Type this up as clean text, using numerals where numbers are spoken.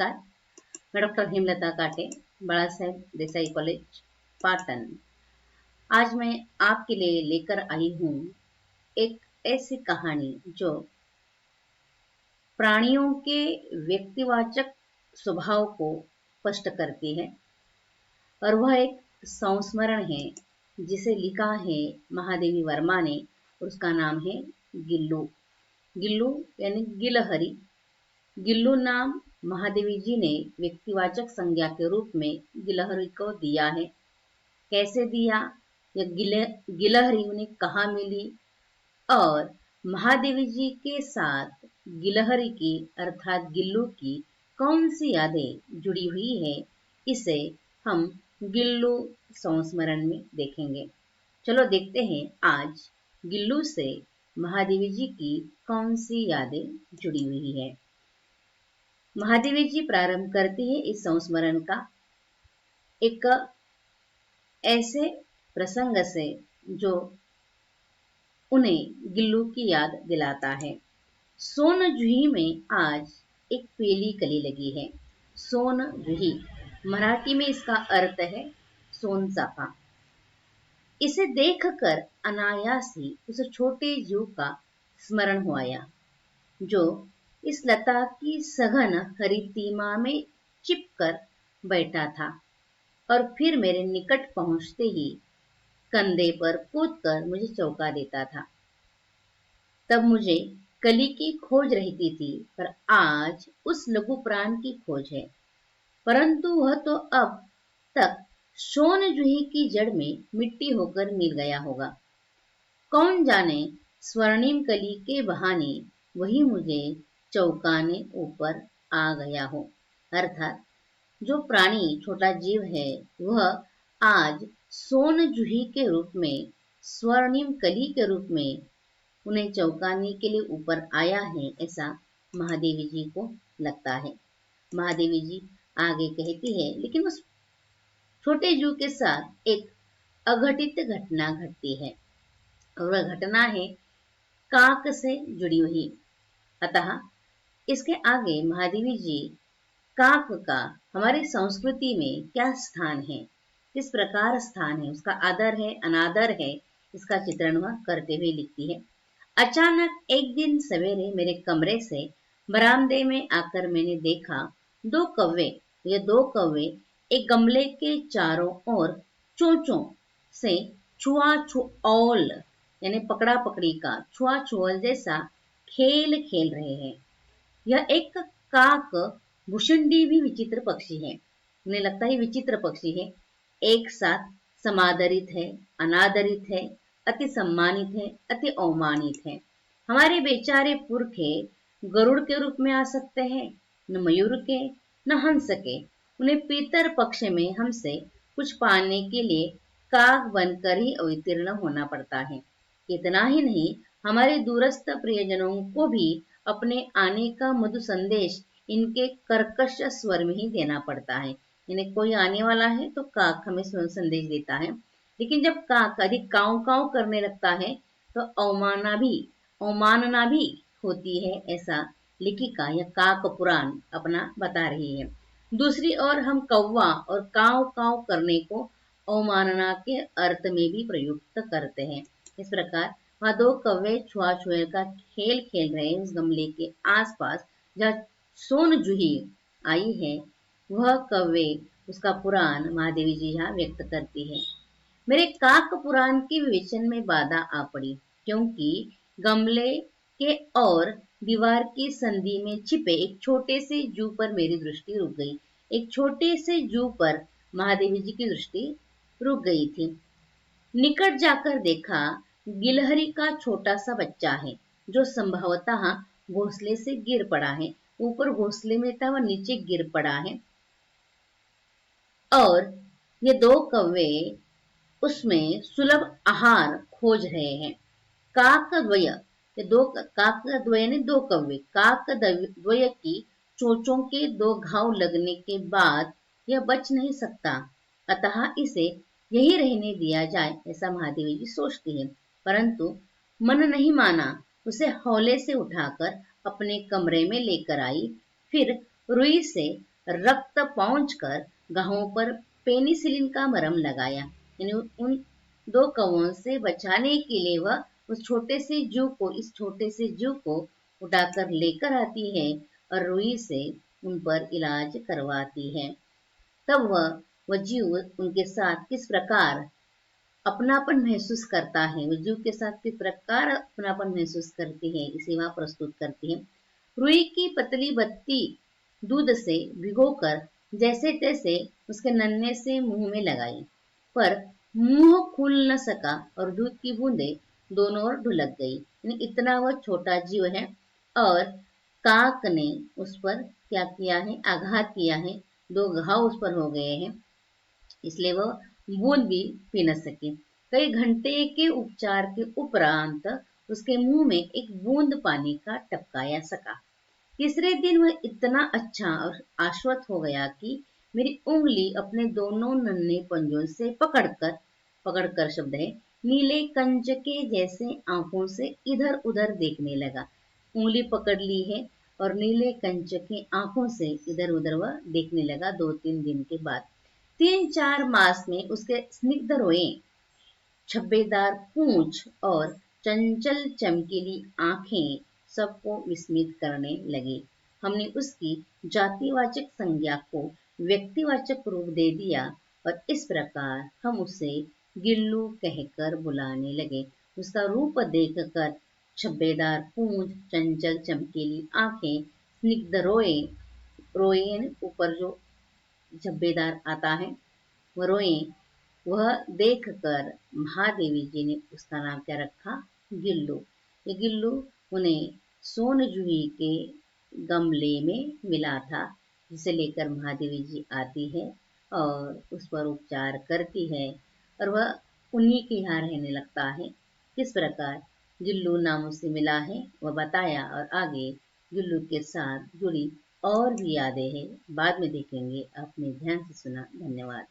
नमस्कार। मैं डॉक्टर हेमलता काटे, बड़ा साहेब देसाई कॉलेज, पाटन। आज मैं आपके लिए लेकर आई हूँ एक ऐसी कहानी जो प्राणियों के व्यक्तिवाचक स्वभाव को स्पष्ट करती है, और वह एक संस्मरण है जिसे लिखा है महादेवी वर्मा ने। उसका नाम है गिल्लू। गिल्लू यानी गिलहरी। गिल्लू नाम महादेवी जी ने व्यक्तिवाचक संज्ञा के रूप में गिलहरी को दिया है। कैसे दिया, यह गिलहरी उन्हें कहाँ मिली, और महादेवी जी के साथ गिलहरी की अर्थात गिल्लू की कौन सी यादें जुड़ी हुई है, इसे हम गिल्लू संस्मरण में देखेंगे। चलो देखते हैं आज गिल्लू से महादेवी जी की कौन सी यादें जुड़ी हुई है। महादेवी जी प्रारंभ करती है इस संस्मरण का एक ऐसे प्रसंग से जो उन्हें गिल्लू की याद दिलाता है। सोन जूही में आज एक पीली कली लगी है। सोन जूही मराठी में इसका अर्थ है सोनचाफा। इसे देखकर अनायास ही उस छोटे जीव का स्मरण हो आया जो इस लता की सघन हरितिमा में चिपकर बैठा था, और फिर मेरे निकट पहुंचते ही कंधे पर कूदकर मुझे चौंका देता था। तब मुझे कली की खोज रहती थी, पर आज उस लघु प्राण की खोज है। परंतु वह तो अब तक सोन जूही की जड़ में मिट्टी होकर मिल गया होगा। कौन जाने स्वर्णिम कली के बहाने वही मुझे चौंकाने ऊपर आ गया हो। अर्थात जो प्राणी छोटा जीव है वह आज सोन जूही के रूप में, स्वर्णिम कली के रूप में उन्हें चौंकाने के लिए ऊपर आया है, ऐसा महादेवी जी को लगता है। महादेवी जी आगे कहती है, लेकिन उस छोटे जीव के साथ एक अघटित घटना घटती है, और वह घटना है काक से जुड़ी हुई। अतः इसके आगे महादेवी जी काक का हमारी संस्कृति में क्या स्थान है, किस प्रकार स्थान है, उसका आदर है, अनादर है, इसका चित्रण वह करते हुए लिखती है। अचानक एक दिन सवेरे मेरे कमरे से बरामदे में आकर मैंने देखा दो कौवे। ये दो कौवे एक गमले के चारों ओर चोंचों से छुआछुअल यानी पकड़ा पकड़ी का छुआछुअल जैसा खेल खेल रहे हैं। यह एक काक भुषुंडी भी विचित्र पक्षी है। उन्हें लगता है विचित्र पक्षी है। एक साथ समादरित है, अनादरित है, अति सम्मानित है, अति अवमानित है। हमारे बेचारे पुरखे गरुड़ के रूप में आ सकते हैं, न मयूर के, न हंस के। उन्हें पीतर पक्ष में हमसे कुछ पाने के लिए काक बनकर ही अवतीर्ण होना पड़ता है। इतना ही नहीं, हमारे दूरस्थ प्रियजनों को भी अपने आने का मधु संदेश इनके कर्कश स्वर में ही देना पड़ता है। यानी कोई आने वाला है तो काक हमें संदेश देता है, लेकिन जब काक अधिक काव काव करने लगता है तो अवमानना भी होती है, ऐसा लेखिका यह काक पुराण अपना बता रही है। दूसरी ओर हम कौवा और काव काव करने को अवमानना के अर्थ में भी प्रयुक्त करते हैं। इस प्रकार वहाँ दो कौवे छुआछुए का खेल खेल रहे हैं उस गमले के आसपास जहाँ सोन जूही आई है। वह कौवे, उसका पुराण महादेवी जी यहाँ व्यक्त करती है। मेरे काक पुराण के विवेचन में बाधा आ पड़ी, क्योंकि गमले के और दीवार की संधि में छिपे एक छोटे से जू पर मेरी दृष्टि रुक गई। एक छोटे से जू पर महादेवी जी की दृष्टि रुक गई थी। निकट जाकर देखा, गिलहरी का छोटा सा बच्चा है जो संभवतः घोंसले से गिर पड़ा है। ऊपर घोंसले में था, वह नीचे गिर पड़ा है, और ये दो कौवे उसमें सुलभ आहार खोज रहे हैं। काकद्वय, ये दो काकद्वय ने दो कौवे, काकद्वय की चोंचों के दो घाव लगने के बाद यह बच नहीं सकता, अतः इसे यही रहने दिया जाए, ऐसा महादेवी जी सोचती है। परंतु मन नहीं माना, उसे हौले से उठाकर अपने कमरे में लेकर आई। फिर रुई से रक्त पहुँच कर घावों पर पेनिसिलिन का मरहम लगाया। यानी उन दो कौवों से बचाने के लिए वह इस छोटे से जीव को उठाकर लेकर आती है और रुई से उन पर इलाज करवाती है। तब वह जीव उनके साथ किस प्रकार अपनापन महसूस करता है, वो जीव के साथ किस प्रकार अपनापन महसूस करती है, इसे वहां प्रस्तुत करती है। रुई की पतली बत्ती दूध से भिगोकर जैसे तैसे उसके नन्हे से मुंह में लगाई, पर मुंह खुल न सका और दूध की बूंदें दोनों ओर ढुलक गई। यानी इतना वह छोटा जीव है और काक ने उस पर क्या किया है, आघात किया है, दो घाव उस पर हो गए हैं, इसलिए वह बूंद भी पी न सकी। कई घंटे के उपचार के उपरांत उसके मुंह में एक बूंद पानी का टपकाया सका। तीसरे दिन वह इतना अच्छा और आश्वस्त हो गया कि मेरी उंगली अपने दोनों नन्हे पंजों से पकड़कर शब्द है, नीले कंच के जैसे आंखों से इधर उधर देखने लगा। उंगली पकड़ ली है और नीले कंच के आंखों से इधर उधर वह देखने लगा। 2-3 दिन के बाद 3-4 मास में उसके स्निग्ध रोए, छब्बेदार पूंछ और चंचल चमकीली आंखें सबको विस्मित करने लगी। हमने उसकी जातिवाचक संज्ञा को व्यक्तिवाचक रूप दे दिया और इस प्रकार हम उसे गिल्लू कहकर बुलाने लगे। उसका रूप देखकर छब्बेदार पूंछ, चंचल चमकीली आंखें, स्निग्ध रोए ऊपर जो झब्बेदार आता है, वो रोए, वह देखकर महादेवी जी ने उसका नाम क्या रखा, गिल्लू। ये गिल्लू उन्हें सोन जूही के गमले में मिला था, जिसे लेकर महादेवी जी आती है और उस पर उपचार करती है और वह उन्हीं के यहाँ रहने लगता है। किस प्रकार गिल्लू नाम उसे मिला है वह बताया और आगे गिल्लू के साथ जुड़ी और भी यादें हैं बाद में देखेंगे। आपने ध्यान से सुना, धन्यवाद।